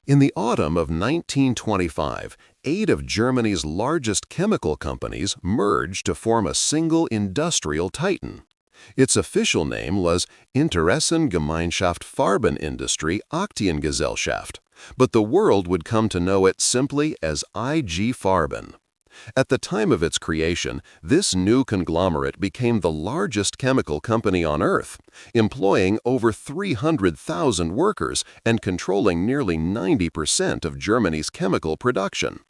In the autumn of 1925, 8 of Germany's largest chemical companies merged to form a single industrial titan. Its official name was Interessengemeinschaft Farbenindustrie Aktiengesellschaft, but the world would come to know it simply as IG Farben. At the time of its creation, this new conglomerate became the largest chemical company on Earth, employing over 300,000 workers and controlling nearly 90% of Germany's chemical production.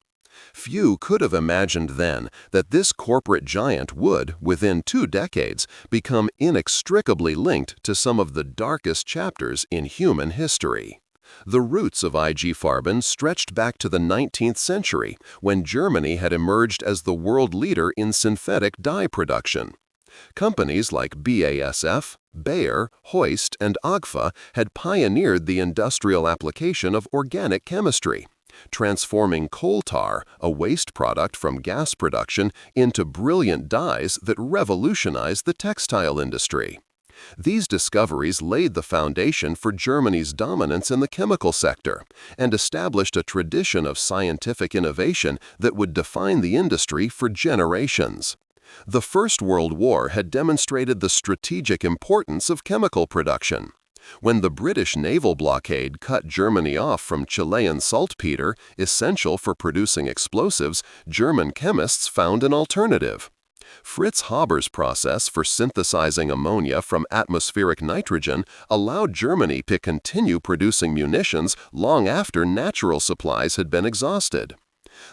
Few could have imagined then that this corporate giant would, within 2 decades, become inextricably linked to some of the darkest chapters in human history. The roots of IG Farben stretched back to the 19th century, when Germany had emerged as the world leader in synthetic dye production. Companies like BASF, Bayer, Hoechst, and AGFA had pioneered the industrial application of organic chemistry, transforming coal tar, a waste product from gas production, into brilliant dyes that revolutionized the textile industry. These discoveries laid the foundation for Germany's dominance in the chemical sector and established a tradition of scientific innovation that would define the industry for generations. The First World War had demonstrated the strategic importance of chemical production. When the British naval blockade cut Germany off from Chilean saltpeter, essential for producing explosives, German chemists found an alternative. Fritz Haber's process for synthesizing ammonia from atmospheric nitrogen allowed Germany to continue producing munitions long after natural supplies had been exhausted.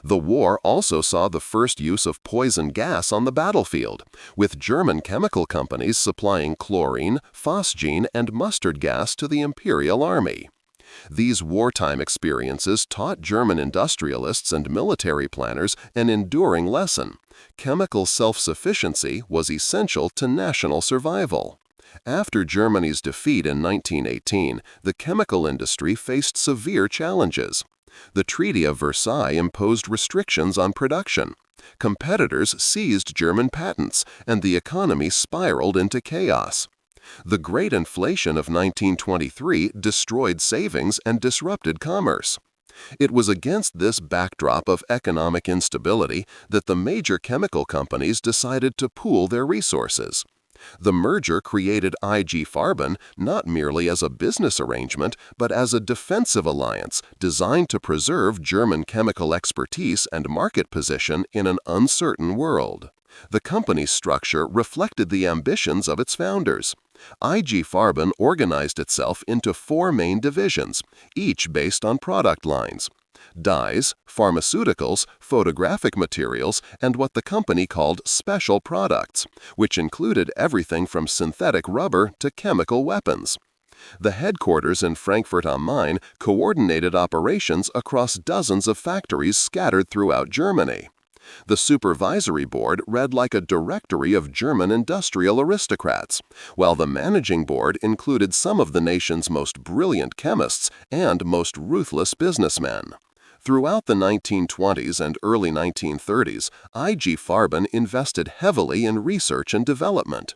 The war also saw the first use of poison gas on the battlefield, with German chemical companies supplying chlorine, phosgene, and mustard gas to the Imperial Army. These wartime experiences taught German industrialists and military planners an enduring lesson. Chemical self-sufficiency was essential to national survival. After Germany's defeat in 1918, the chemical industry faced severe challenges. The Treaty of Versailles imposed restrictions on production. Competitors seized German patents, and the economy spiraled into chaos. The Great Inflation of 1923 destroyed savings and disrupted commerce. It was against this backdrop of economic instability that the major chemical companies decided to pool their resources. The merger created IG Farben not merely as a business arrangement, but as a defensive alliance designed to preserve German chemical expertise and market position in an uncertain world. The company's structure reflected the ambitions of its founders. IG Farben organized itself into 4 main divisions, each based on product lines: dyes, pharmaceuticals, photographic materials, and what the company called special products, which included everything from synthetic rubber to chemical weapons. The headquarters in Frankfurt am Main coordinated operations across dozens of factories scattered throughout Germany. The supervisory board read like a directory of German industrial aristocrats, while the managing board included some of the nation's most brilliant chemists and most ruthless businessmen. Throughout the 1920s and early 1930s, IG Farben invested heavily in research and development.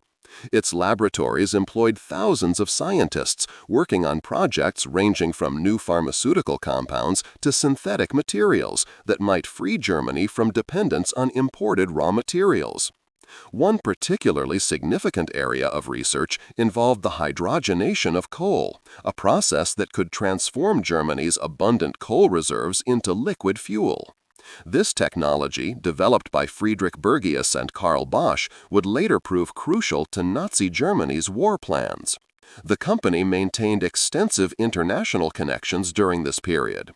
Its laboratories employed thousands of scientists working on projects ranging from new pharmaceutical compounds to synthetic materials that might free Germany from dependence on imported raw materials. One particularly significant area of research involved the hydrogenation of coal, a process that could transform Germany's abundant coal reserves into liquid fuel. This technology, developed by Friedrich Bergius and Karl Bosch, would later prove crucial to Nazi Germany's war plans. The company maintained extensive international connections during this period.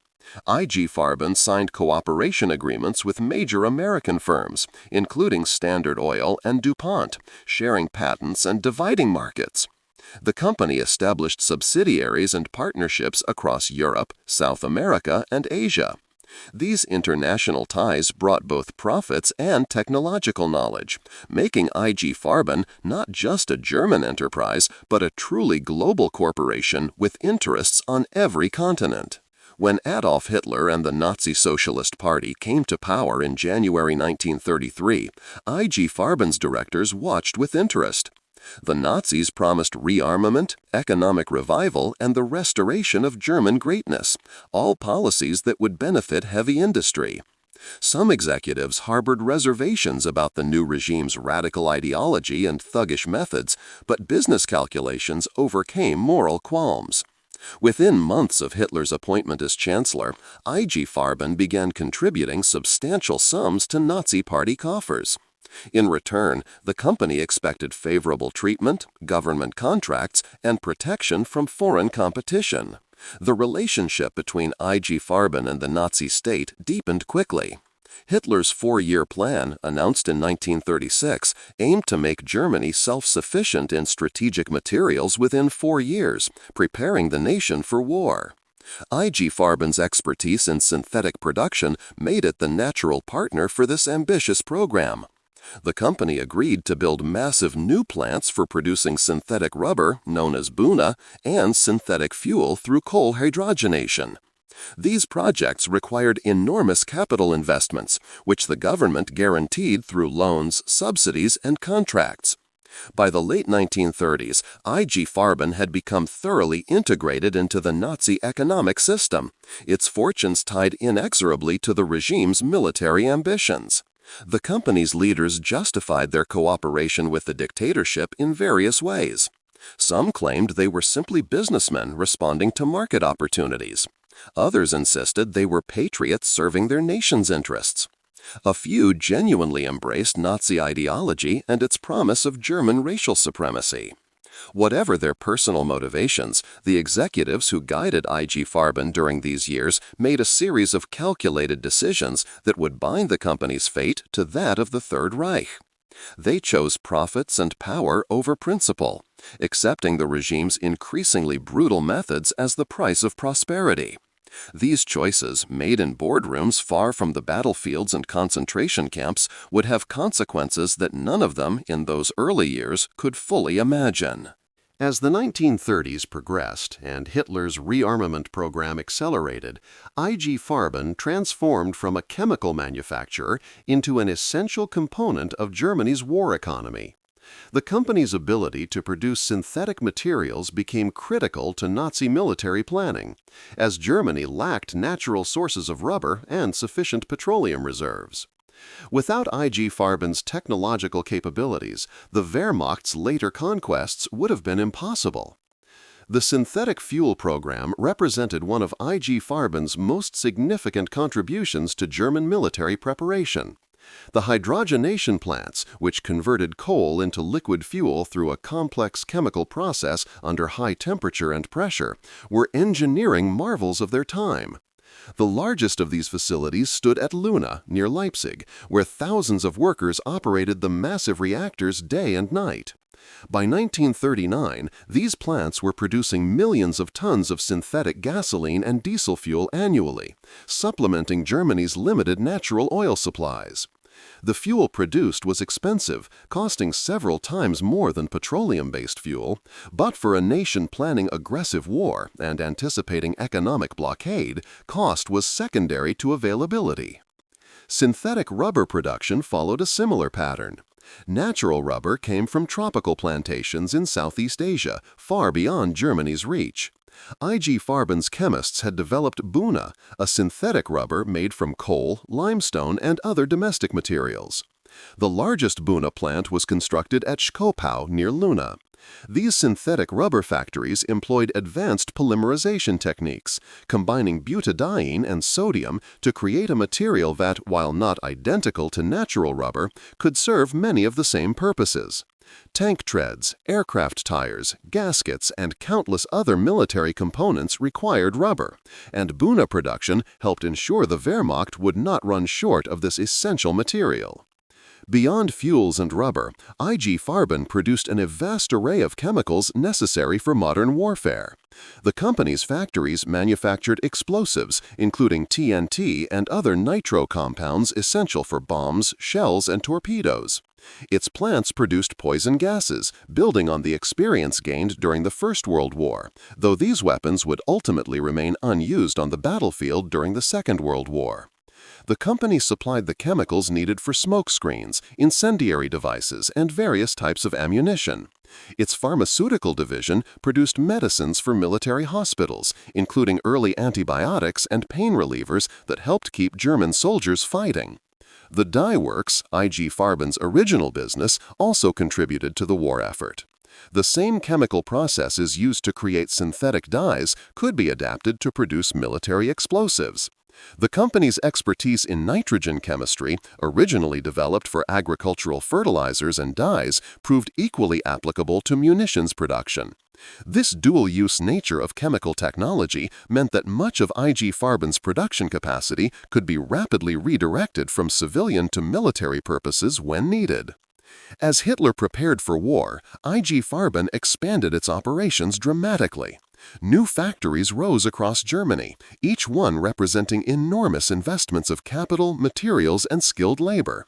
IG Farben signed cooperation agreements with major American firms, including Standard Oil and DuPont, sharing patents and dividing markets. The company established subsidiaries and partnerships across Europe, South America, and Asia. These international ties brought both profits and technological knowledge, making IG Farben not just a German enterprise, but a truly global corporation with interests on every continent. When Adolf Hitler and the Nazi Socialist Party came to power in January 1933, IG Farben's directors watched with interest. The Nazis promised rearmament, economic revival, and the restoration of German greatness, all policies that would benefit heavy industry. Some executives harbored reservations about the new regime's radical ideology and thuggish methods, but business calculations overcame moral qualms. Within months of Hitler's appointment as chancellor, IG Farben began contributing substantial sums to Nazi party coffers. In return, the company expected favorable treatment, government contracts, and protection from foreign competition. The relationship between IG Farben and the Nazi state deepened quickly. Hitler's four-year plan, announced in 1936, aimed to make Germany self-sufficient in strategic materials within 4 years, preparing the nation for war. IG Farben's expertise in synthetic production made it the natural partner for this ambitious program. The company agreed to build massive new plants for producing synthetic rubber, known as Buna, and synthetic fuel through coal hydrogenation. These projects required enormous capital investments, which the government guaranteed through loans, subsidies, and contracts. By the late 1930s, IG Farben had become thoroughly integrated into the Nazi economic system, its fortunes tied inexorably to the regime's military ambitions. The company's leaders justified their cooperation with the dictatorship in various ways. Some claimed they were simply businessmen responding to market opportunities. Others insisted they were patriots serving their nation's interests. A few genuinely embraced Nazi ideology and its promise of German racial supremacy. Whatever their personal motivations, the executives who guided IG Farben during these years made a series of calculated decisions that would bind the company's fate to that of the Third Reich. They chose profits and power over principle, accepting the regime's increasingly brutal methods as the price of prosperity. These choices, made in boardrooms far from the battlefields and concentration camps, would have consequences that none of them, in those early years, could fully imagine. As the 1930s progressed and Hitler's rearmament program accelerated, IG Farben transformed from a chemical manufacturer into an essential component of Germany's war economy. The company's ability to produce synthetic materials became critical to Nazi military planning, as Germany lacked natural sources of rubber and sufficient petroleum reserves. Without IG Farben's technological capabilities, the Wehrmacht's later conquests would have been impossible. The synthetic fuel program represented one of IG Farben's most significant contributions to German military preparation. The hydrogenation plants, which converted coal into liquid fuel through a complex chemical process under high temperature and pressure, were engineering marvels of their time. The largest of these facilities stood at Luna, near Leipzig, where thousands of workers operated the massive reactors day and night. By 1939, these plants were producing millions of tons of synthetic gasoline and diesel fuel annually, supplementing Germany's limited natural oil supplies. The fuel produced was expensive, costing several times more than petroleum-based fuel, but for a nation planning aggressive war and anticipating economic blockade, cost was secondary to availability. Synthetic rubber production followed a similar pattern. Natural rubber came from tropical plantations in Southeast Asia, far beyond Germany's reach. IG Farben's chemists had developed Buna, a synthetic rubber made from coal, limestone, and other domestic materials. The largest Buna plant was constructed at Schkopau near Luna. These synthetic rubber factories employed advanced polymerization techniques, combining butadiene and sodium to create a material that, while not identical to natural rubber, could serve many of the same purposes. Tank treads, aircraft tires, gaskets, and countless other military components required rubber, and Buna production helped ensure the Wehrmacht would not run short of this essential material. Beyond fuels and rubber, IG Farben produced a vast array of chemicals necessary for modern warfare. The company's factories manufactured explosives, including TNT and other nitro compounds essential for bombs, shells, and torpedoes. Its plants produced poison gases, building on the experience gained during the First World War, though these weapons would ultimately remain unused on the battlefield during the Second World War. The company supplied the chemicals needed for smoke screens, incendiary devices, and various types of ammunition. Its pharmaceutical division produced medicines for military hospitals, including early antibiotics and pain relievers that helped keep German soldiers fighting. The dye works, IG Farben's original business, also contributed to the war effort. The same chemical processes used to create synthetic dyes could be adapted to produce military explosives. The company's expertise in nitrogen chemistry, originally developed for agricultural fertilizers and dyes, proved equally applicable to munitions production. This dual-use nature of chemical technology meant that much of IG Farben's production capacity could be rapidly redirected from civilian to military purposes when needed. As Hitler prepared for war, IG Farben expanded its operations dramatically. New factories rose across Germany, each one representing enormous investments of capital, materials, and skilled labor.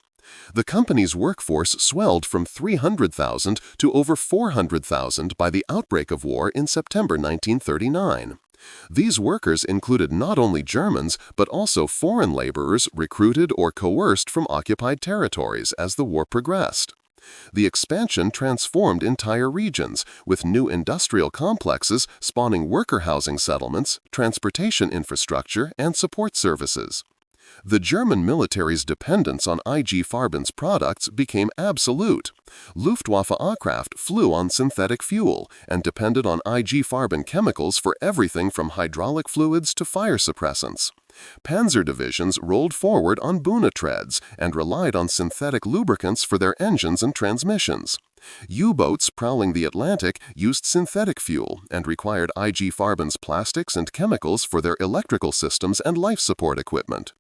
The company's workforce swelled from 300,000 to over 400,000 by the outbreak of war in September 1939. These workers included not only Germans, but also foreign laborers recruited or coerced from occupied territories as the war progressed. The expansion transformed entire regions, with new industrial complexes spawning worker housing settlements, transportation infrastructure, and support services. The German military's dependence on IG Farben's products became absolute. Luftwaffe aircraft flew on synthetic fuel and depended on IG Farben chemicals for everything from hydraulic fluids to fire suppressants. Panzer divisions rolled forward on Buna treads and relied on synthetic lubricants for their engines and transmissions. U-boats prowling the Atlantic used synthetic fuel and required IG Farben's plastics and chemicals for their electrical systems and life support equipment.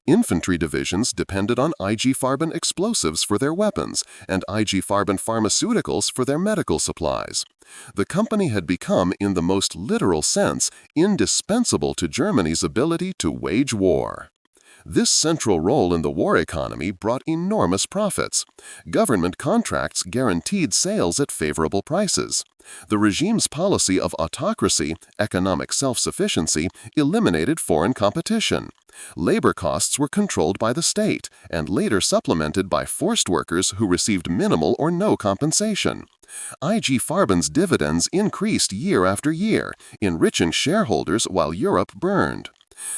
Infantry divisions depended on IG Farben explosives for their weapons and IG Farben pharmaceuticals for their medical supplies. The company had become, in the most literal sense, indispensable to Germany's ability to wage war. This central role in the war economy brought enormous profits. Government contracts guaranteed sales at favorable prices. The regime's policy of autocracy, economic self-sufficiency, eliminated foreign competition. Labor costs were controlled by the state and later supplemented by forced workers who received minimal or no compensation. IG Farben's dividends increased year after year, enriching shareholders while Europe burned.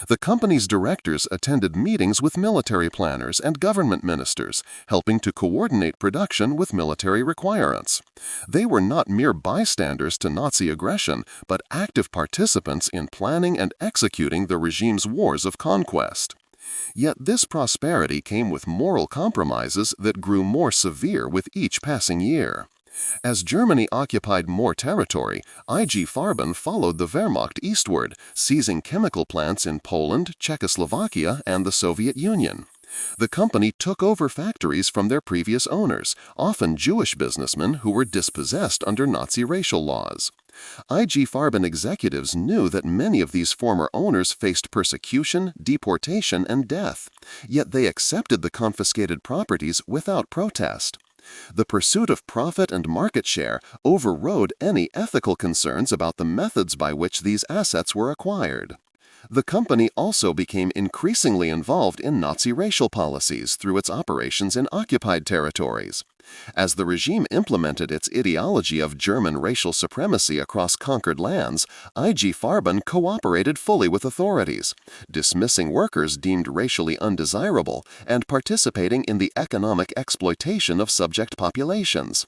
The company's directors attended meetings with military planners and government ministers, helping to coordinate production with military requirements. They were not mere bystanders to Nazi aggression, but active participants in planning and executing the regime's wars of conquest. Yet this prosperity came with moral compromises that grew more severe with each passing year. As Germany occupied more territory, IG Farben followed the Wehrmacht eastward, seizing chemical plants in Poland, Czechoslovakia, and the Soviet Union. The company took over factories from their previous owners, often Jewish businessmen who were dispossessed under Nazi racial laws. IG Farben executives knew that many of these former owners faced persecution, deportation, and death, yet they accepted the confiscated properties without protest. The pursuit of profit and market share overrode any ethical concerns about the methods by which these assets were acquired. The company also became increasingly involved in Nazi racial policies through its operations in occupied territories. As the regime implemented its ideology of German racial supremacy across conquered lands, IG Farben cooperated fully with authorities, dismissing workers deemed racially undesirable and participating in the economic exploitation of subject populations.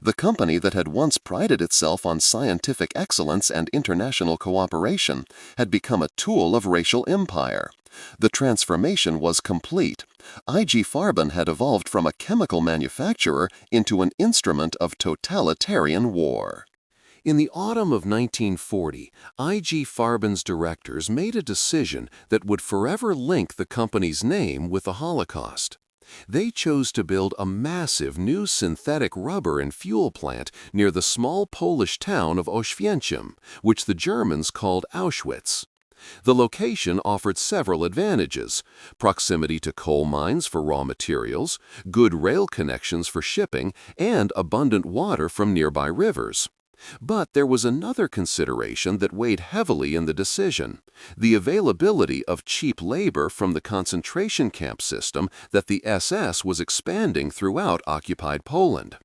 The company that had once prided itself on scientific excellence and international cooperation had become a tool of racial empire. The transformation was complete. IG Farben had evolved from a chemical manufacturer into an instrument of totalitarian war. In the autumn of 1940, IG Farben's directors made a decision that would forever link the company's name with the Holocaust. They chose to build a massive new synthetic rubber and fuel plant near the small Polish town of Auschwitz, which the Germans called Auschwitz. The location offered several advantages: proximity to coal mines for raw materials, good rail connections for shipping, and abundant water from nearby rivers. But there was another consideration that weighed heavily in the decision: the availability of cheap labor from the concentration camp system that the SS was expanding throughout occupied Poland.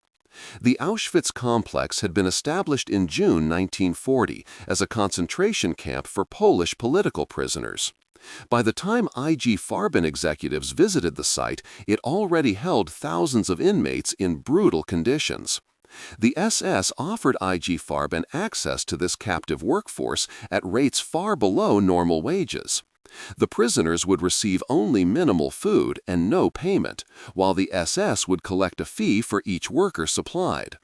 The Auschwitz complex had been established in June 1940 as a concentration camp for Polish political prisoners. By the time IG Farben executives visited the site, it already held thousands of inmates in brutal conditions. The SS offered IG Farben access to this captive workforce at rates far below normal wages. The prisoners would receive only minimal food and no payment, while the SS would collect a fee for each worker supplied.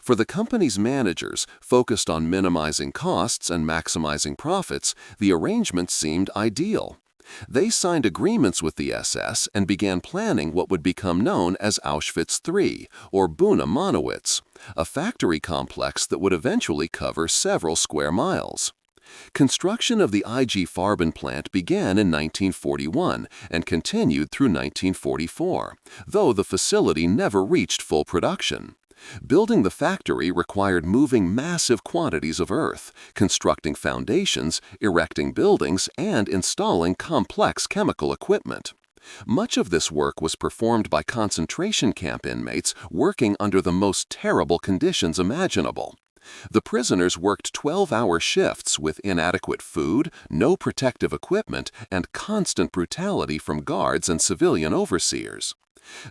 For the company's managers, focused on minimizing costs and maximizing profits, the arrangement seemed ideal. They signed agreements with the SS and began planning what would become known as Auschwitz-3, or Buna-Monowitz, a factory complex that would eventually cover several square miles. Construction of the IG Farben plant began in 1941 and continued through 1944, though the facility never reached full production. Building the factory required moving massive quantities of earth, constructing foundations, erecting buildings, and installing complex chemical equipment. Much of this work was performed by concentration camp inmates working under the most terrible conditions imaginable. The prisoners worked 12-hour shifts with inadequate food, no protective equipment, and constant brutality from guards and civilian overseers.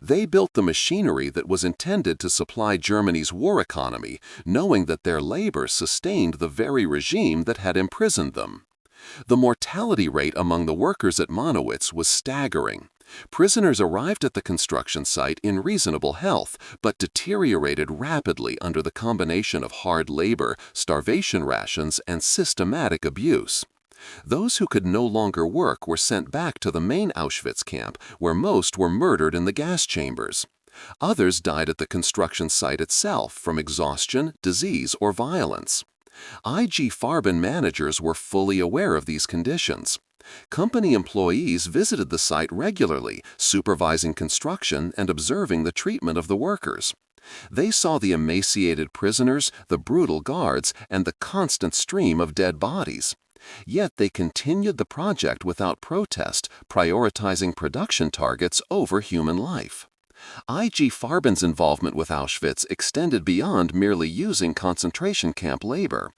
They built the machinery that was intended to supply Germany's war economy, knowing that their labor sustained the very regime that had imprisoned them. The mortality rate among the workers at Monowitz was staggering. Prisoners arrived at the construction site in reasonable health, but deteriorated rapidly under the combination of hard labor, starvation rations, and systematic abuse. Those who could no longer work were sent back to the main Auschwitz camp, where most were murdered in the gas chambers. Others died at the construction site itself from exhaustion, disease, or violence. IG Farben managers were fully aware of these conditions. Company employees visited the site regularly, supervising construction and observing the treatment of the workers. They saw the emaciated prisoners, the brutal guards, and the constant stream of dead bodies. Yet they continued the project without protest, prioritizing production targets over human life. IG Farben's involvement with Auschwitz extended beyond merely using concentration camp labor.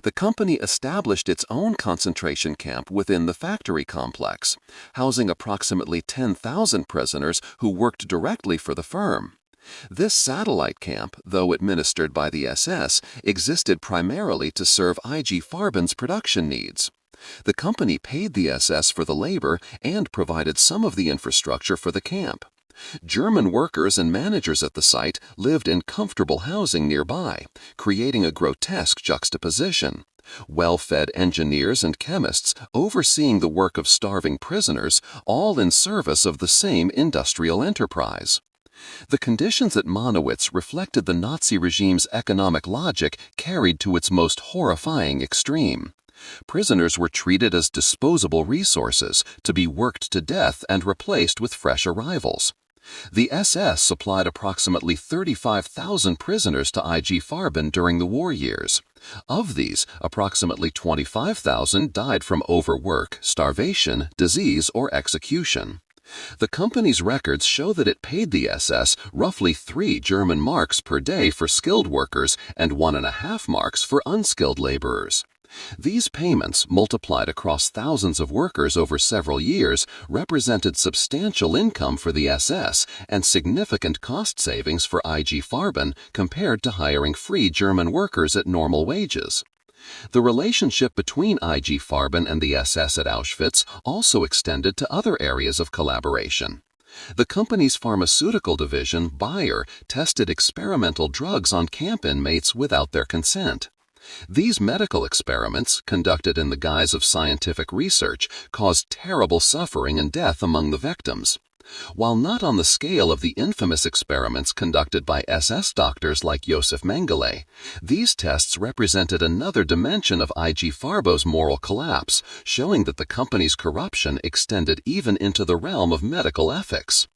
The company established its own concentration camp within the factory complex, housing approximately 10,000 prisoners who worked directly for the firm. This satellite camp, though administered by the SS, existed primarily to serve IG Farben's production needs. The company paid the SS for the labor and provided some of the infrastructure for the camp. German workers and managers at the site lived in comfortable housing nearby, creating a grotesque juxtaposition. Well-fed engineers and chemists overseeing the work of starving prisoners, all in service of the same industrial enterprise. The conditions at Monowitz reflected the Nazi regime's economic logic carried to its most horrifying extreme. Prisoners were treated as disposable resources to be worked to death and replaced with fresh arrivals. The SS supplied approximately 35,000 prisoners to IG Farben during the war years. Of these, approximately 25,000 died from overwork, starvation, disease, or execution. The company's records show that it paid the SS roughly 3 German marks per day for skilled workers and 1.5 marks for unskilled laborers. These payments, multiplied across thousands of workers over several years, represented substantial income for the SS and significant cost savings for IG Farben compared to hiring free German workers at normal wages. The relationship between IG Farben and the SS at Auschwitz also extended to other areas of collaboration. The company's pharmaceutical division, Bayer, tested experimental drugs on camp inmates without their consent. These medical experiments, conducted in the guise of scientific research, caused terrible suffering and death among the victims. While not on the scale of the infamous experiments conducted by SS doctors like Josef Mengele, these tests represented another dimension of IG Farben's moral collapse, showing that the company's corruption extended even into the realm of medical ethics.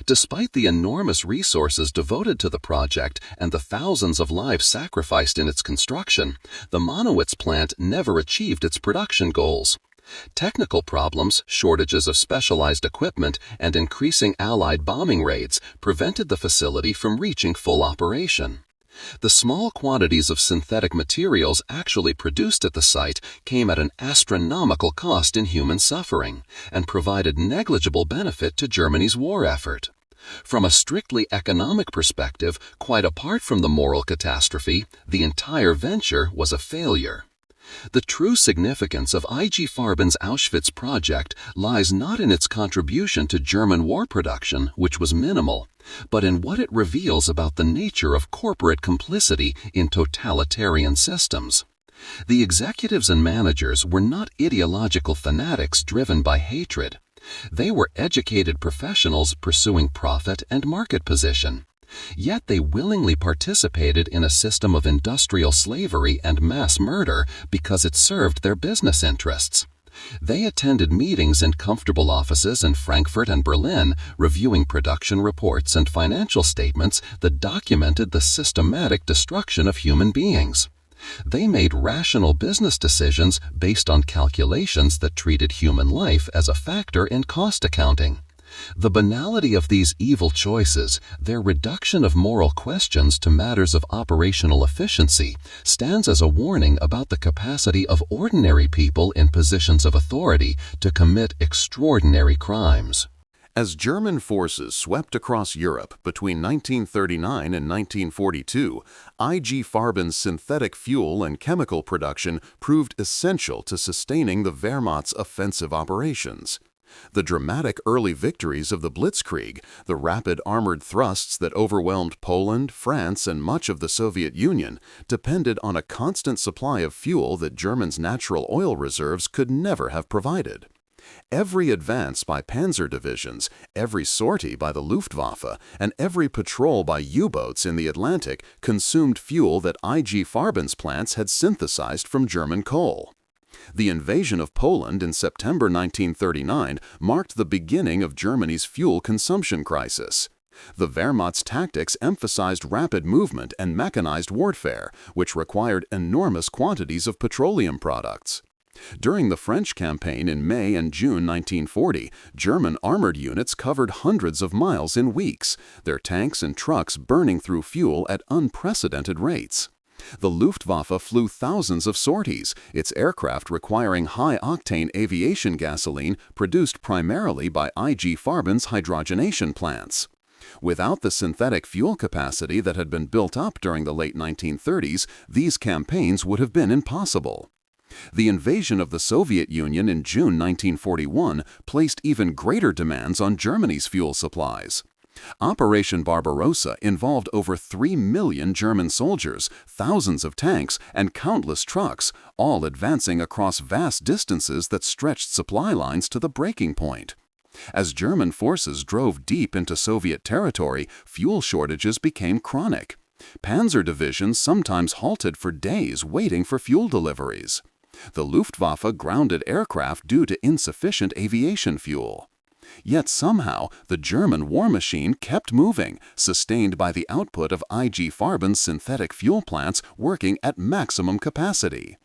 Despite the enormous resources devoted to the project and the thousands of lives sacrificed in its construction, the Monowitz plant never achieved its production goals. Technical problems, shortages of specialized equipment, and increasing Allied bombing raids prevented the facility from reaching full operation. The small quantities of synthetic materials actually produced at the site came at an astronomical cost in human suffering and provided negligible benefit to Germany's war effort. From a strictly economic perspective, quite apart from the moral catastrophe, the entire venture was a failure. The true significance of IG Farben's Auschwitz project lies not in its contribution to German war production, which was minimal, but in what it reveals about the nature of corporate complicity in totalitarian systems. The executives and managers were not ideological fanatics driven by hatred. They were educated professionals pursuing profit and market position. Yet they willingly participated in a system of industrial slavery and mass murder because it served their business interests. They attended meetings in comfortable offices in Frankfurt and Berlin, reviewing production reports and financial statements that documented the systematic destruction of human beings. They made rational business decisions based on calculations that treated human life as a factor in cost accounting. The banality of these evil choices, their reduction of moral questions to matters of operational efficiency, stands as a warning about the capacity of ordinary people in positions of authority to commit extraordinary crimes. As German forces swept across Europe between 1939 and 1942, IG Farben's synthetic fuel and chemical production proved essential to sustaining the Wehrmacht's offensive operations. The dramatic early victories of the Blitzkrieg, the rapid armored thrusts that overwhelmed Poland, France, and much of the Soviet Union, depended on a constant supply of fuel that Germany's natural oil reserves could never have provided. Every advance by panzer divisions, every sortie by the Luftwaffe, and every patrol by U-boats in the Atlantic consumed fuel that IG Farben's plants had synthesized from German coal. The invasion of Poland in September 1939 marked the beginning of Germany's fuel consumption crisis. The Wehrmacht's tactics emphasized rapid movement and mechanized warfare, which required enormous quantities of petroleum products. During the French campaign in May and June 1940, German armored units covered hundreds of miles in weeks, their tanks and trucks burning through fuel at unprecedented rates. The Luftwaffe flew thousands of sorties, its aircraft requiring high-octane aviation gasoline produced primarily by IG Farben's hydrogenation plants. Without the synthetic fuel capacity that had been built up during the late 1930s, these campaigns would have been impossible. The invasion of the Soviet Union in June 1941 placed even greater demands on Germany's fuel supplies. Operation Barbarossa involved over 3 million German soldiers, thousands of tanks, and countless trucks, all advancing across vast distances that stretched supply lines to the breaking point. As German forces drove deep into Soviet territory, fuel shortages became chronic. Panzer divisions sometimes halted for days waiting for fuel deliveries. The Luftwaffe grounded aircraft due to insufficient aviation fuel. Yet somehow, the German war machine kept moving, sustained by the output of IG Farben's synthetic fuel plants working at maximum capacity.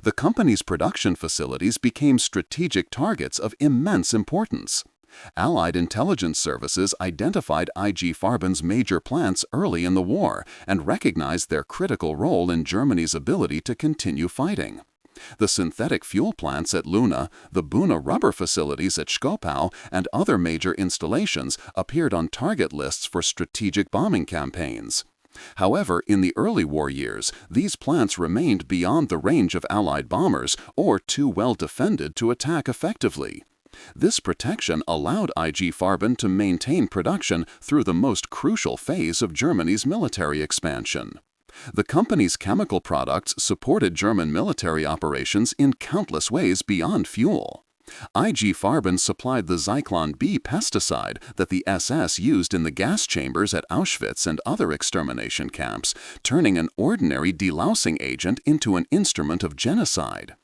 The company's production facilities became strategic targets of immense importance. Allied intelligence services identified IG Farben's major plants early in the war and recognized their critical role in Germany's ability to continue fighting. The synthetic fuel plants at Luna, the Buna rubber facilities at Schkopau, and other major installations appeared on target lists for strategic bombing campaigns. However, in the early war years, these plants remained beyond the range of Allied bombers or too well defended to attack effectively. This protection allowed IG Farben to maintain production through the most crucial phase of Germany's military expansion. The company's chemical products supported German military operations in countless ways beyond fuel. IG Farben supplied the Zyklon B pesticide that the SS used in the gas chambers at Auschwitz and other extermination camps, turning an ordinary delousing agent into an instrument of genocide.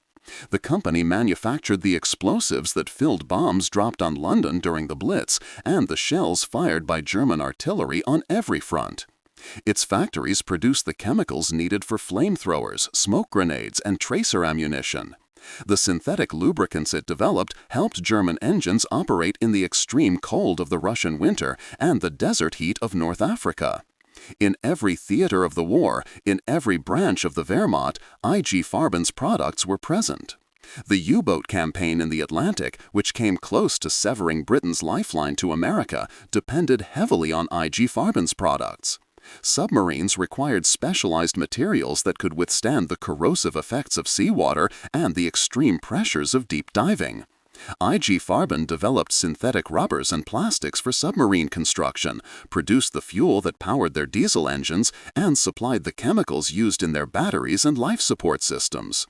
The company manufactured the explosives that filled bombs dropped on London during the Blitz and the shells fired by German artillery on every front. Its factories produced the chemicals needed for flamethrowers, smoke grenades, and tracer ammunition. The synthetic lubricants it developed helped German engines operate in the extreme cold of the Russian winter and the desert heat of North Africa. In every theater of the war, in every branch of the Wehrmacht, IG Farben's products were present. The U-boat campaign in the Atlantic, which came close to severing Britain's lifeline to America, depended heavily on IG Farben's products. Submarines required specialized materials that could withstand the corrosive effects of seawater and the extreme pressures of deep diving. IG Farben developed synthetic rubbers and plastics for submarine construction, produced the fuel that powered their diesel engines, and supplied the chemicals used in their batteries and life support systems.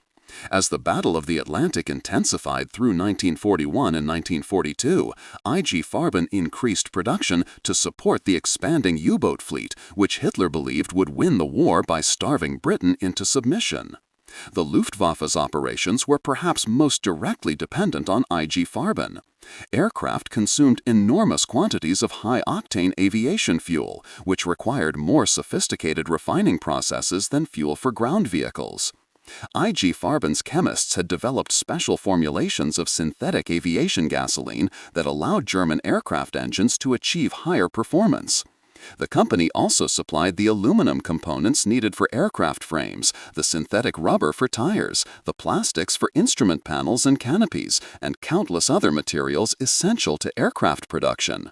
As the Battle of the Atlantic intensified through 1941 and 1942, IG Farben increased production to support the expanding U-boat fleet, which Hitler believed would win the war by starving Britain into submission. The Luftwaffe's operations were perhaps most directly dependent on IG Farben. Aircraft consumed enormous quantities of high-octane aviation fuel, which required more sophisticated refining processes than fuel for ground vehicles. IG Farben's chemists had developed special formulations of synthetic aviation gasoline that allowed German aircraft engines to achieve higher performance. The company also supplied the aluminum components needed for aircraft frames, the synthetic rubber for tires, the plastics for instrument panels and canopies, and countless other materials essential to aircraft production.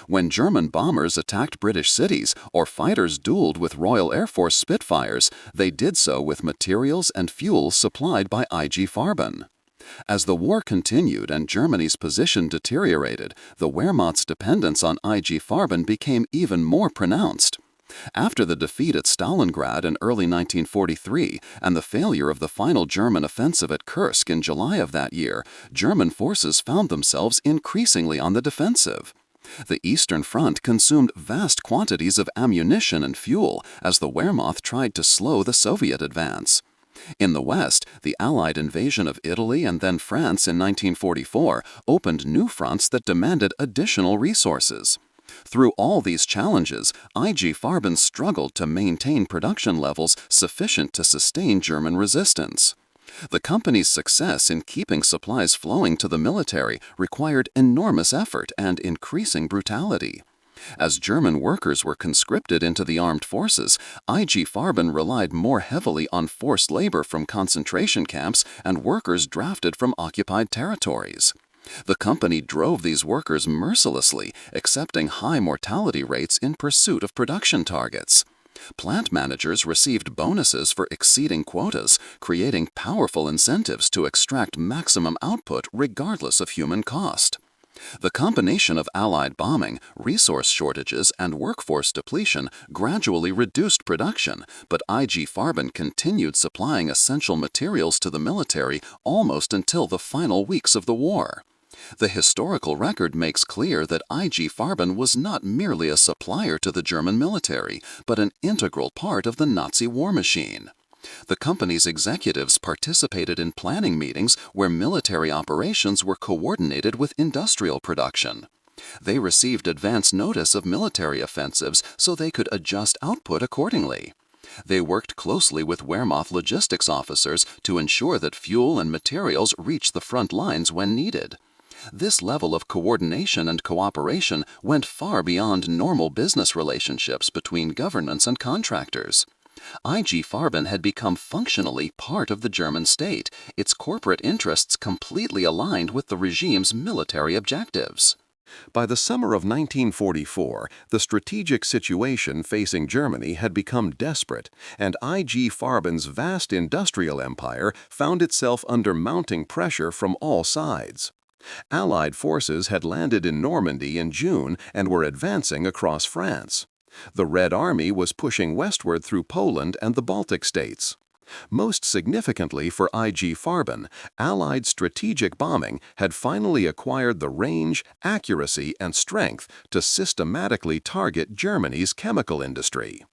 When German bombers attacked British cities or fighters dueled with Royal Air Force Spitfires, they did so with materials and fuels supplied by IG Farben. As the war continued and Germany's position deteriorated, the Wehrmacht's dependence on IG Farben became even more pronounced. After the defeat at Stalingrad in early 1943 and the failure of the final German offensive at Kursk in July of that year, German forces found themselves increasingly on the defensive. The Eastern Front consumed vast quantities of ammunition and fuel as the Wehrmacht tried to slow the Soviet advance. In the West, the Allied invasion of Italy and then France in 1944 opened new fronts that demanded additional resources. Through all these challenges, IG Farben struggled to maintain production levels sufficient to sustain German resistance. The company's success in keeping supplies flowing to the military required enormous effort and increasing brutality. As German workers were conscripted into the armed forces, IG Farben relied more heavily on forced labor from concentration camps and workers drafted from occupied territories. The company drove these workers mercilessly, accepting high mortality rates in pursuit of production targets. Plant managers received bonuses for exceeding quotas, creating powerful incentives to extract maximum output regardless of human cost. The combination of Allied bombing, resource shortages, and workforce depletion gradually reduced production, but IG Farben continued supplying essential materials to the military almost until the final weeks of the war. The historical record makes clear that IG Farben was not merely a supplier to the German military, but an integral part of the Nazi war machine. The company's executives participated in planning meetings where military operations were coordinated with industrial production. They received advance notice of military offensives so they could adjust output accordingly. They worked closely with Wehrmacht logistics officers to ensure that fuel and materials reached the front lines when needed. This level of coordination and cooperation went far beyond normal business relationships between governments and contractors. IG Farben had become functionally part of the German state, its corporate interests completely aligned with the regime's military objectives. By the summer of 1944, the strategic situation facing Germany had become desperate, and IG Farben's vast industrial empire found itself under mounting pressure from all sides. Allied forces had landed in Normandy in June and were advancing across France. The Red Army was pushing westward through Poland and the Baltic states. Most significantly for IG Farben, Allied strategic bombing had finally acquired the range, accuracy, and strength to systematically target Germany's chemical industry.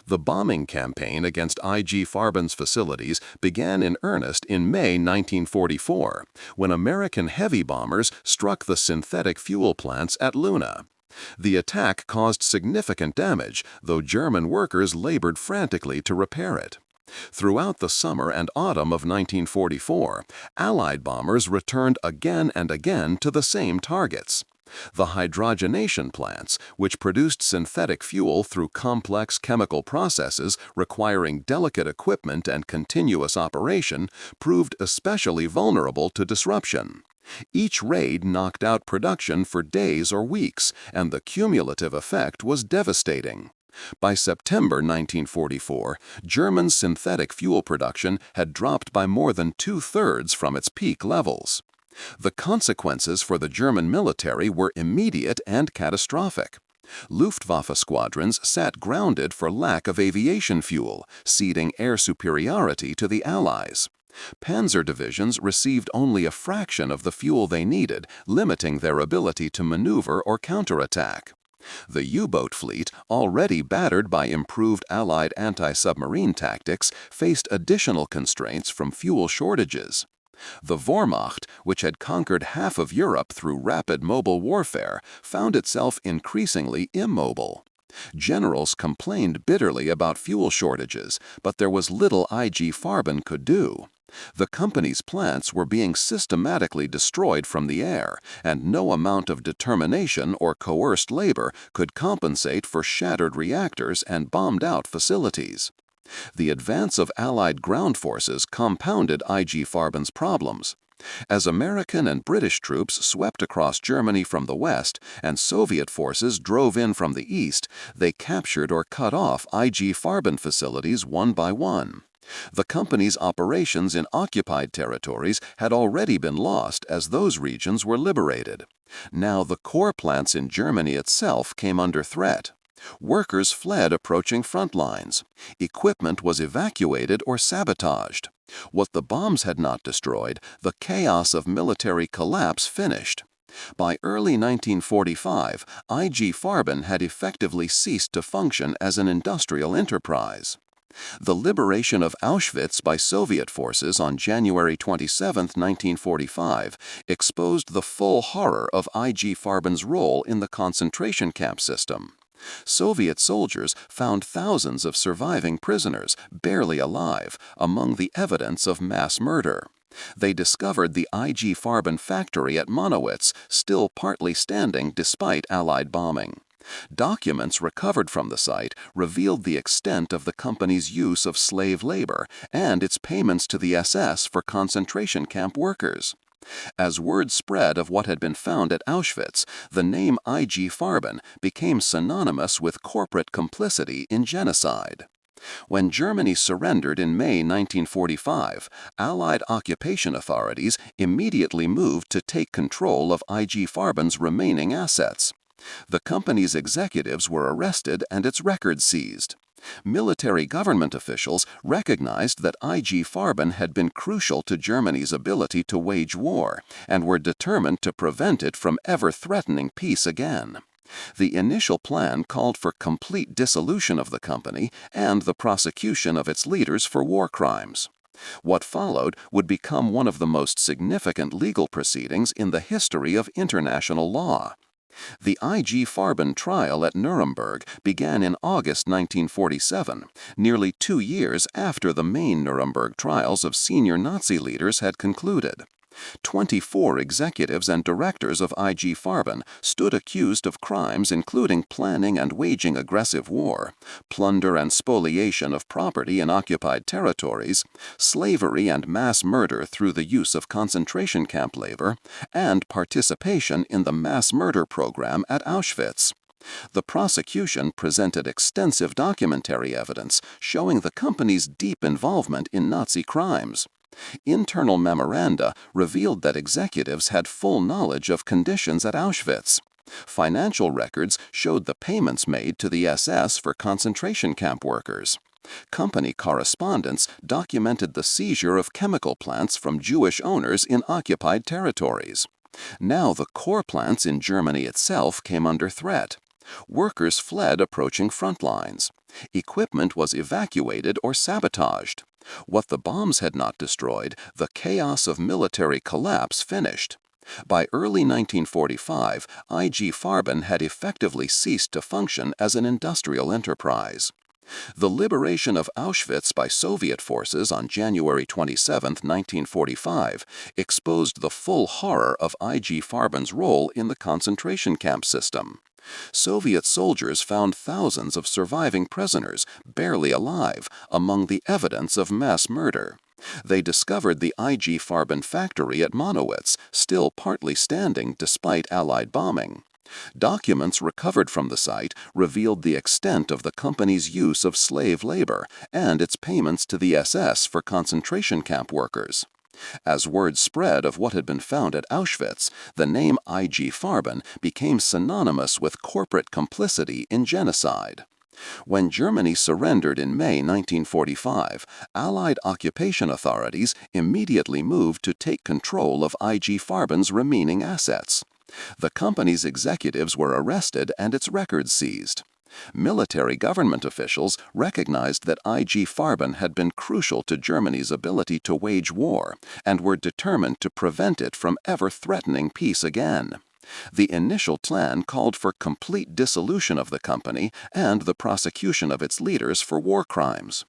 The bombing campaign against IG Farben's facilities began in earnest in May 1944, when American heavy bombers struck the synthetic fuel plants at Luna. The attack caused significant damage, though German workers labored frantically to repair it. Throughout the summer and autumn of 1944, Allied bombers returned again and again to the same targets. The hydrogenation plants, which produced synthetic fuel through complex chemical processes requiring delicate equipment and continuous operation, proved especially vulnerable to disruption. Each raid knocked out production for days or weeks, and the cumulative effect was devastating. By September 1944, German synthetic fuel production had dropped by more than two-thirds from its peak levels. The consequences for the German military were immediate and catastrophic. Luftwaffe squadrons sat grounded for lack of aviation fuel, ceding air superiority to the Allies. Panzer divisions received only a fraction of the fuel they needed, limiting their ability to maneuver or counterattack. The U-boat fleet, already battered by improved Allied anti-submarine tactics, faced additional constraints from fuel shortages. The Wehrmacht, which had conquered half of Europe through rapid mobile warfare, found itself increasingly immobile. Generals complained bitterly about fuel shortages, but there was little IG Farben could do. The company's plants were being systematically destroyed from the air, and no amount of determination or coerced labor could compensate for shattered reactors and bombed-out facilities. The advance of Allied ground forces compounded IG Farben's problems. As American and British troops swept across Germany from the west and Soviet forces drove in from the east, they captured or cut off IG Farben facilities one by one. The company's operations in occupied territories had already been lost as those regions were liberated. Now the core plants in Germany itself came under threat. Workers fled approaching front lines. Equipment was evacuated or sabotaged. What the bombs had not destroyed, the chaos of military collapse finished. By early 1945, IG Farben had effectively ceased to function as an industrial enterprise. The liberation of Auschwitz by Soviet forces on January 27, 1945, exposed the full horror of IG Farben's role in the concentration camp system. Soviet soldiers found thousands of surviving prisoners, barely alive, among the evidence of mass murder. They discovered the IG Farben factory at Monowitz, still partly standing despite Allied bombing. Documents recovered from the site revealed the extent of the company's use of slave labor and its payments to the SS for concentration camp workers. As word spread of what had been found at Auschwitz, the name IG Farben became synonymous with corporate complicity in genocide. When Germany surrendered in May 1945, Allied occupation authorities immediately moved to take control of IG Farben's remaining assets. The company's executives were arrested and its records seized. Military government officials recognized that IG Farben had been crucial to Germany's ability to wage war and were determined to prevent it from ever threatening peace again. The initial plan called for complete dissolution of the company and the prosecution of its leaders for war crimes. What followed would become one of the most significant legal proceedings in the history of international law. The IG Farben trial at Nuremberg began in August 1947, nearly 2 years after the main Nuremberg trials of senior Nazi leaders had concluded. 24 executives and directors of IG Farben stood accused of crimes including planning and waging aggressive war, plunder and spoliation of property in occupied territories, slavery and mass murder through the use of concentration camp labor, and participation in the mass murder program at Auschwitz. The prosecution presented extensive documentary evidence showing the company's deep involvement in Nazi crimes. Internal memoranda revealed that executives had full knowledge of conditions at Auschwitz. Financial records showed the payments made to the SS for concentration camp workers. Company correspondence documented the seizure of chemical plants from Jewish owners in occupied territories. Now the core plants in Germany itself came under threat. Workers fled approaching front lines. Equipment was evacuated or sabotaged. What the bombs had not destroyed, the chaos of military collapse finished. By early 1945, IG Farben had effectively ceased to function as an industrial enterprise. The liberation of Auschwitz by Soviet forces on January 27, 1945, exposed the full horror of IG Farben's role in the concentration camp system. Soviet soldiers found thousands of surviving prisoners, barely alive, among the evidence of mass murder. They discovered the IG Farben factory at Monowitz, still partly standing despite Allied bombing. Documents recovered from the site revealed the extent of the company's use of slave labor and its payments to the SS for concentration camp workers. As word spread of what had been found at Auschwitz, the name IG Farben became synonymous with corporate complicity in genocide. When Germany surrendered in May 1945, Allied occupation authorities immediately moved to take control of IG Farben's remaining assets. The company's executives were arrested and its records seized. Military government officials recognized that IG Farben had been crucial to Germany's ability to wage war and were determined to prevent it from ever threatening peace again. The initial plan called for complete dissolution of the company and the prosecution of its leaders for war crimes.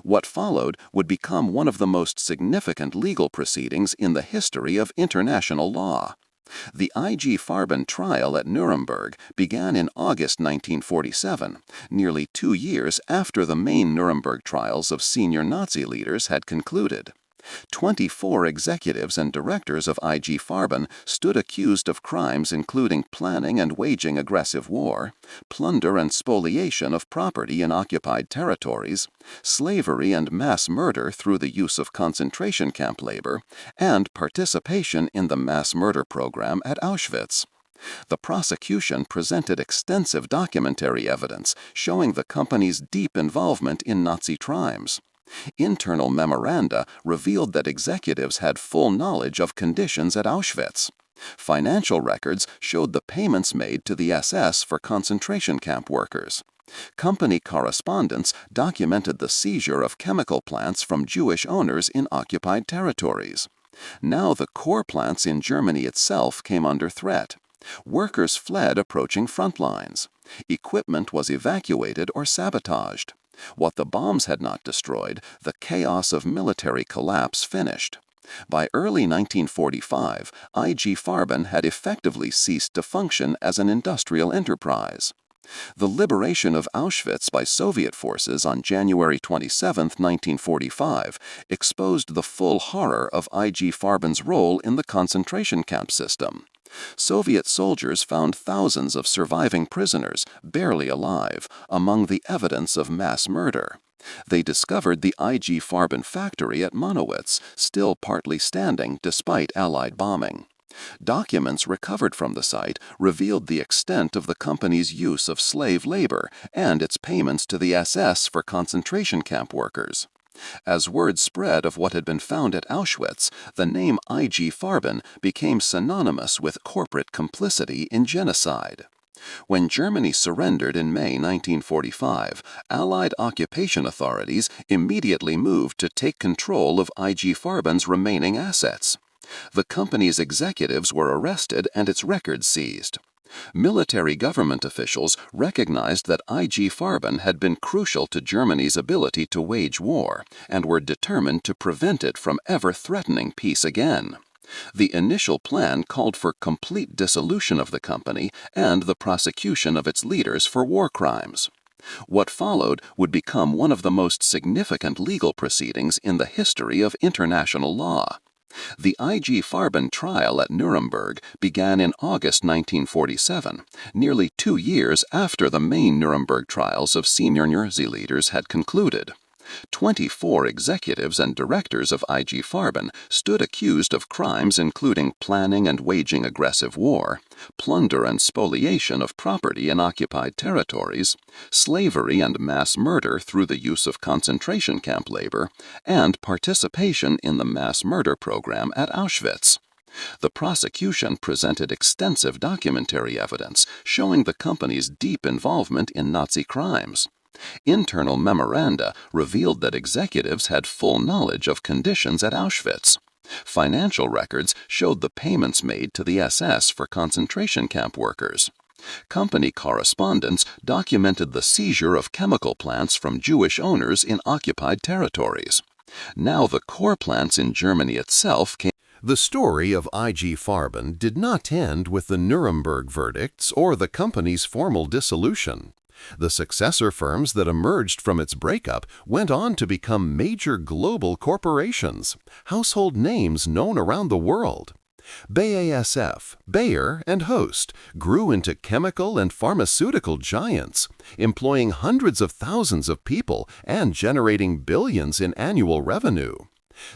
What followed would become one of the most significant legal proceedings in the history of international law. The IG Farben trial at Nuremberg began in August 1947, nearly 2 years after the main Nuremberg trials of senior Nazi leaders had concluded. 24 executives and directors of IG Farben stood accused of crimes including planning and waging aggressive war, plunder and spoliation of property in occupied territories, slavery and mass murder through the use of concentration camp labor, and participation in the mass murder program at Auschwitz. The prosecution presented extensive documentary evidence showing the company's deep involvement in Nazi crimes. Internal memoranda revealed that executives had full knowledge of conditions at Auschwitz. Financial records showed the payments made to the SS for concentration camp workers. Company correspondence documented the seizure of chemical plants from Jewish owners in occupied territories. Now the core plants in Germany itself came under threat. Workers fled approaching front lines. Equipment was evacuated or sabotaged. What the bombs had not destroyed, the chaos of military collapse finished. By early 1945, IG Farben had effectively ceased to function as an industrial enterprise. The liberation of Auschwitz by Soviet forces on January 27, 1945, exposed the full horror of IG Farben's role in the concentration camp system. Soviet soldiers found thousands of surviving prisoners, barely alive, among the evidence of mass murder. They discovered the IG Farben factory at Monowitz, still partly standing despite Allied bombing. Documents recovered from the site revealed the extent of the company's use of slave labor and its payments to the SS for concentration camp workers. As word spread of what had been found at Auschwitz, the name IG Farben became synonymous with corporate complicity in genocide. When Germany surrendered in May 1945, Allied occupation authorities immediately moved to take control of IG Farben's remaining assets. The company's executives were arrested and its records seized. Military government officials recognized that IG Farben had been crucial to Germany's ability to wage war and were determined to prevent it from ever threatening peace again. The initial plan called for complete dissolution of the company and the prosecution of its leaders for war crimes. What followed would become one of the most significant legal proceedings in the history of international law. The IG Farben trial at Nuremberg began in August 1947, nearly 2 years after the main Nuremberg trials of senior Nazi leaders had concluded. 24 executives and directors of IG Farben stood accused of crimes including planning and waging aggressive war, plunder and spoliation of property in occupied territories, slavery and mass murder through the use of concentration camp labor, and participation in the mass murder program at Auschwitz. The prosecution presented extensive documentary evidence showing the company's deep involvement in Nazi crimes. Internal memoranda revealed that executives had full knowledge of conditions at Auschwitz. Financial records showed the payments made to the SS for concentration camp workers. Company correspondence documented the seizure of chemical plants from Jewish owners in occupied territories. Now the core plants in Germany itself came. The story of IG Farben did not end with the Nuremberg verdicts or the company's formal dissolution. The successor firms that emerged from its breakup went on to become major global corporations, household names known around the world. BASF, Bayer, and Hoechst grew into chemical and pharmaceutical giants, employing hundreds of thousands of people and generating billions in annual revenue.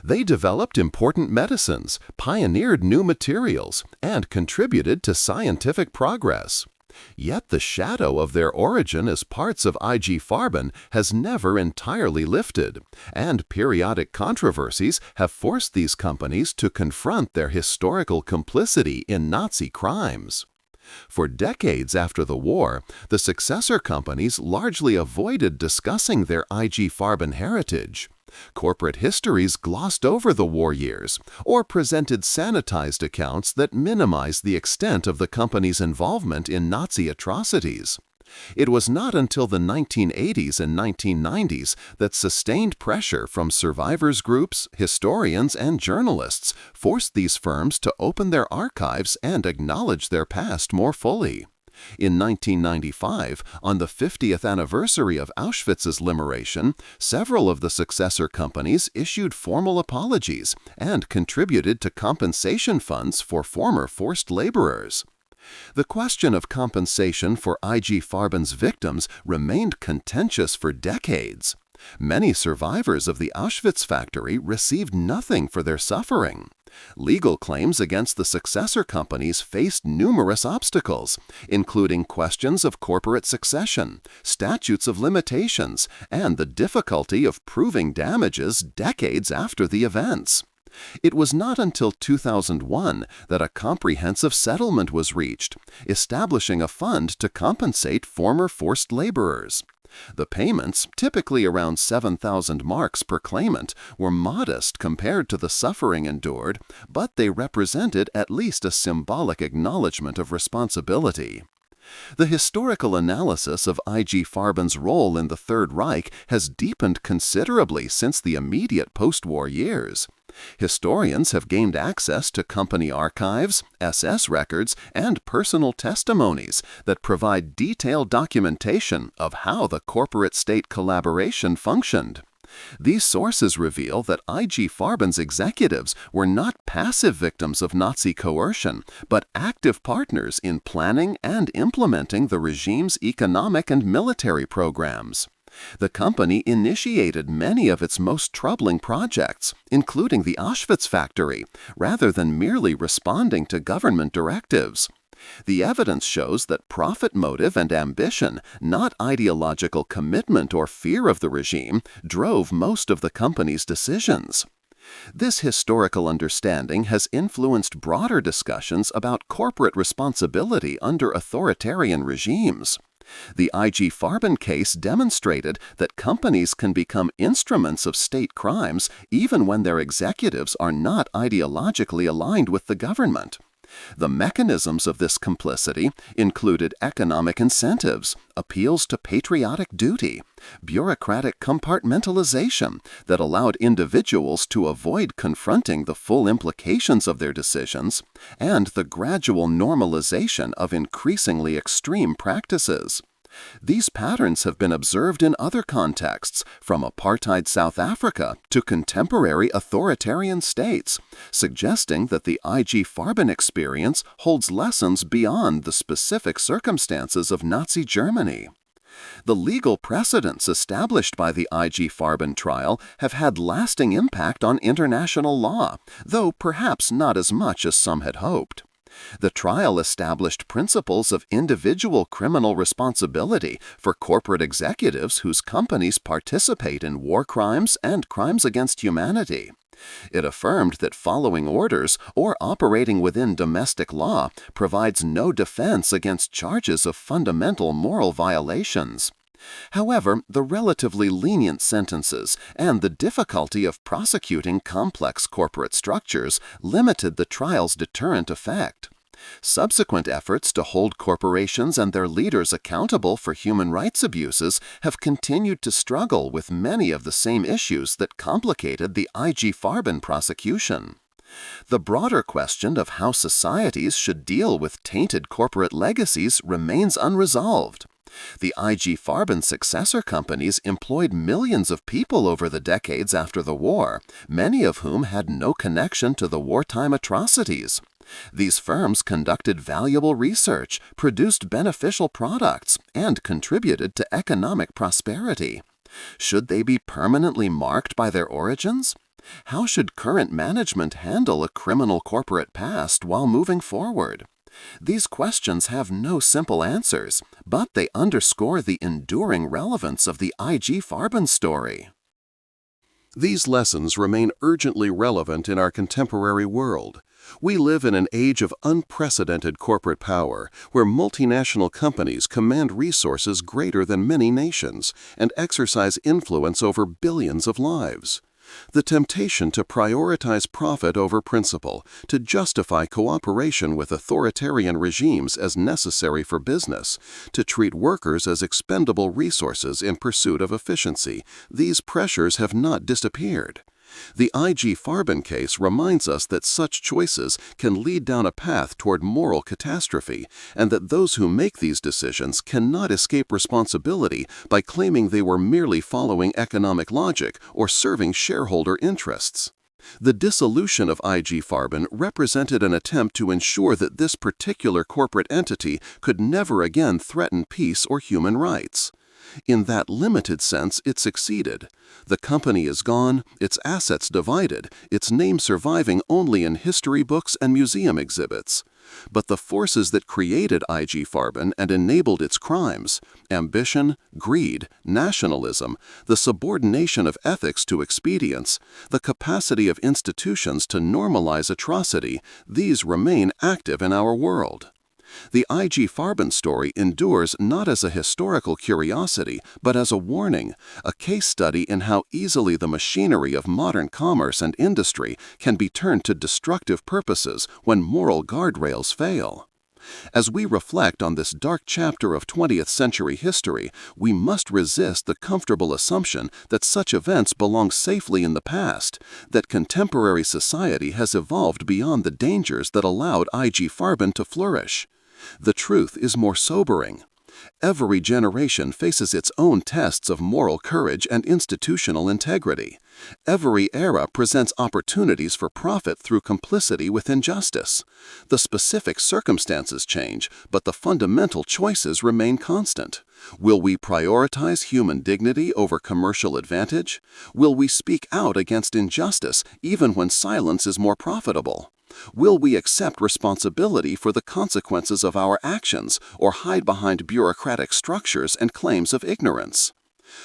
They developed important medicines, pioneered new materials, and contributed to scientific progress. Yet the shadow of their origin as parts of IG Farben has never entirely lifted, and periodic controversies have forced these companies to confront their historical complicity in Nazi crimes. For decades after the war, the successor companies largely avoided discussing their IG Farben heritage. Corporate histories glossed over the war years or presented sanitized accounts that minimized the extent of the company's involvement in Nazi atrocities. It was not until the 1980s and 1990s that sustained pressure from survivors groups, historians, and journalists forced these firms to open their archives and acknowledge their past more fully. In 1995, on the 50th anniversary of Auschwitz's liberation, several of the successor companies issued formal apologies and contributed to compensation funds for former forced laborers. The question of compensation for IG Farben's victims remained contentious for decades. Many survivors of the Auschwitz factory received nothing for their suffering. Legal claims against the successor companies faced numerous obstacles, including questions of corporate succession, statutes of limitations, and the difficulty of proving damages decades after the events. It was not until 2001 that a comprehensive settlement was reached, establishing a fund to compensate former forced laborers. The payments, typically around 7,000 marks per claimant, were modest compared to the suffering endured, but they represented at least a symbolic acknowledgement of responsibility. The historical analysis of IG Farben's role in the Third Reich has deepened considerably since the immediate post-war years. Historians have gained access to company archives, SS records, and personal testimonies that provide detailed documentation of how the corporate-state collaboration functioned. These sources reveal that IG Farben's executives were not passive victims of Nazi coercion, but active partners in planning and implementing the regime's economic and military programs. The company initiated many of its most troubling projects, including the Auschwitz factory, rather than merely responding to government directives. The evidence shows that profit motive and ambition, not ideological commitment or fear of the regime, drove most of the company's decisions. This historical understanding has influenced broader discussions about corporate responsibility under authoritarian regimes. The IG Farben case demonstrated that companies can become instruments of state crimes even when their executives are not ideologically aligned with the government. The mechanisms of this complicity included economic incentives, appeals to patriotic duty, bureaucratic compartmentalization that allowed individuals to avoid confronting the full implications of their decisions, and the gradual normalization of increasingly extreme practices. These patterns have been observed in other contexts, from apartheid South Africa to contemporary authoritarian states, suggesting that the IG Farben experience holds lessons beyond the specific circumstances of Nazi Germany. The legal precedents established by the IG Farben trial have had lasting impact on international law, though perhaps not as much as some had hoped. The trial established principles of individual criminal responsibility for corporate executives whose companies participate in war crimes and crimes against humanity. It affirmed that following orders or operating within domestic law provides no defense against charges of fundamental moral violations. However, the relatively lenient sentences and the difficulty of prosecuting complex corporate structures limited the trial's deterrent effect. Subsequent efforts to hold corporations and their leaders accountable for human rights abuses have continued to struggle with many of the same issues that complicated the IG Farben prosecution. The broader question of how societies should deal with tainted corporate legacies remains unresolved. The IG Farben successor companies employed millions of people over the decades after the war, many of whom had no connection to the wartime atrocities. These firms conducted valuable research, produced beneficial products, and contributed to economic prosperity. Should they be permanently marked by their origins? How should current management handle a criminal corporate past while moving forward? These questions have no simple answers, but they underscore the enduring relevance of the IG Farben story. These lessons remain urgently relevant in our contemporary world. We live in an age of unprecedented corporate power, where multinational companies command resources greater than many nations and exercise influence over billions of lives. The temptation to prioritize profit over principle, to justify cooperation with authoritarian regimes as necessary for business, to treat workers as expendable resources in pursuit of efficiency, these pressures have not disappeared. The IG Farben case reminds us that such choices can lead down a path toward moral catastrophe, and that those who make these decisions cannot escape responsibility by claiming they were merely following economic logic or serving shareholder interests. The dissolution of IG Farben represented an attempt to ensure that this particular corporate entity could never again threaten peace or human rights. In that limited sense, it succeeded. The company is gone, its assets divided, its name surviving only in history books and museum exhibits. But the forces that created IG Farben and enabled its crimes, ambition, greed, nationalism, the subordination of ethics to expedience, the capacity of institutions to normalize atrocity, these remain active in our world. The IG Farben story endures not as a historical curiosity, but as a warning, a case study in how easily the machinery of modern commerce and industry can be turned to destructive purposes when moral guardrails fail. As we reflect on this dark chapter of 20th century history, we must resist the comfortable assumption that such events belong safely in the past, that contemporary society has evolved beyond the dangers that allowed IG Farben to flourish. The truth is more sobering. Every generation faces its own tests of moral courage and institutional integrity. Every era presents opportunities for profit through complicity with injustice. The specific circumstances change, but the fundamental choices remain constant. Will we prioritize human dignity over commercial advantage? Will we speak out against injustice even when silence is more profitable? Will we accept responsibility for the consequences of our actions or hide behind bureaucratic structures and claims of ignorance?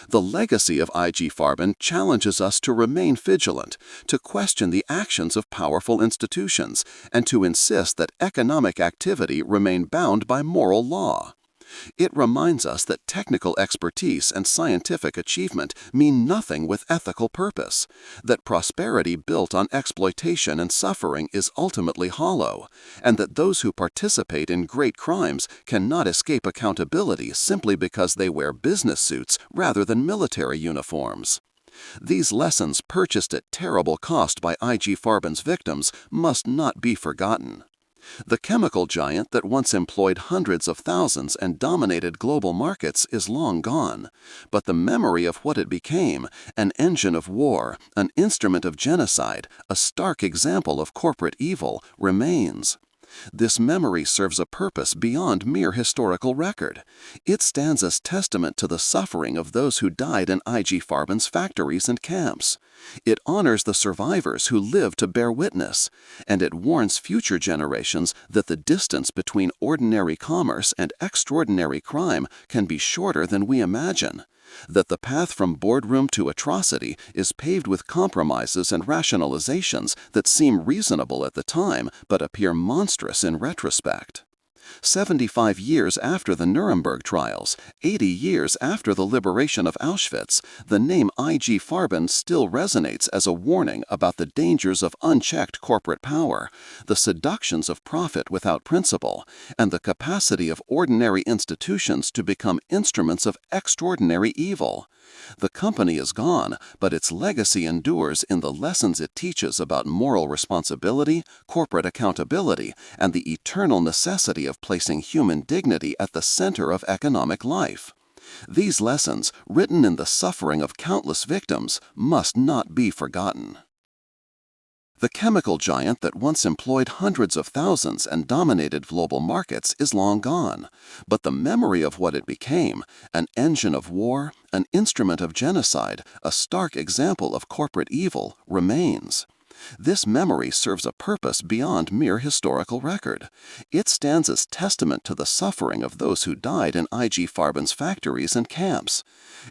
The legacy of IG Farben challenges us to remain vigilant, to question the actions of powerful institutions, and to insist that economic activity remain bound by moral law. It reminds us that technical expertise and scientific achievement mean nothing with ethical purpose, that prosperity built on exploitation and suffering is ultimately hollow, and that those who participate in great crimes cannot escape accountability simply because they wear business suits rather than military uniforms. These lessons, purchased at terrible cost by IG Farben's victims, must not be forgotten. The chemical giant that once employed hundreds of thousands and dominated global markets is long gone, but the memory of what it became, an engine of war, an instrument of genocide, a stark example of corporate evil, remains. This memory serves a purpose beyond mere historical record. It stands as testament to the suffering of those who died in IG Farben's factories and camps. It honors the survivors who lived to bear witness, and it warns future generations that the distance between ordinary commerce and extraordinary crime can be shorter than we imagine, that the path from boardroom to atrocity is paved with compromises and rationalizations that seem reasonable at the time but appear monstrous in retrospect. 75 years after the Nuremberg trials, 80 years after the liberation of Auschwitz, the name IG Farben still resonates as a warning about the dangers of unchecked corporate power, the seductions of profit without principle, and the capacity of ordinary institutions to become instruments of extraordinary evil. The company is gone, but its legacy endures in the lessons it teaches about moral responsibility, corporate accountability, and the eternal necessity of placing human dignity at the center of economic life. These lessons, written in the suffering of countless victims, must not be forgotten. The chemical giant that once employed hundreds of thousands and dominated global markets is long gone, but the memory of what it became, an engine of war, an instrument of genocide, a stark example of corporate evil, remains. This memory serves a purpose beyond mere historical record. It stands as testament to the suffering of those who died in IG Farben's factories and camps.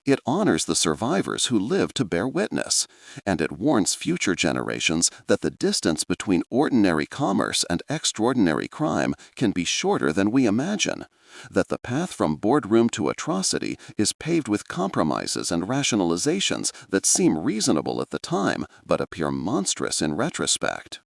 It honors the survivors who lived to bear witness, and it warns future generations that the distance between ordinary commerce and extraordinary crime can be shorter than we imagine, that the path from boardroom to atrocity is paved with compromises and rationalizations that seem reasonable at the time but appear monstrous in retrospect.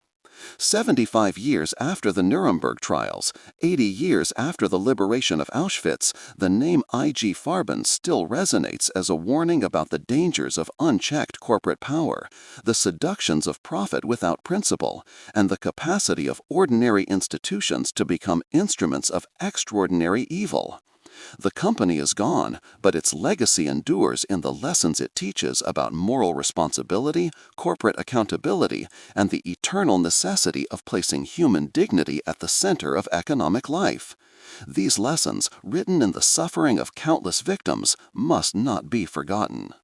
75 years after the Nuremberg trials, 80 years after the liberation of Auschwitz, the name IG Farben still resonates as a warning about the dangers of unchecked corporate power, the seductions of profit without principle, and the capacity of ordinary institutions to become instruments of extraordinary evil. The company is gone, but its legacy endures in the lessons it teaches about moral responsibility, corporate accountability, and the eternal necessity of placing human dignity at the center of economic life. These lessons, written in the suffering of countless victims, must not be forgotten.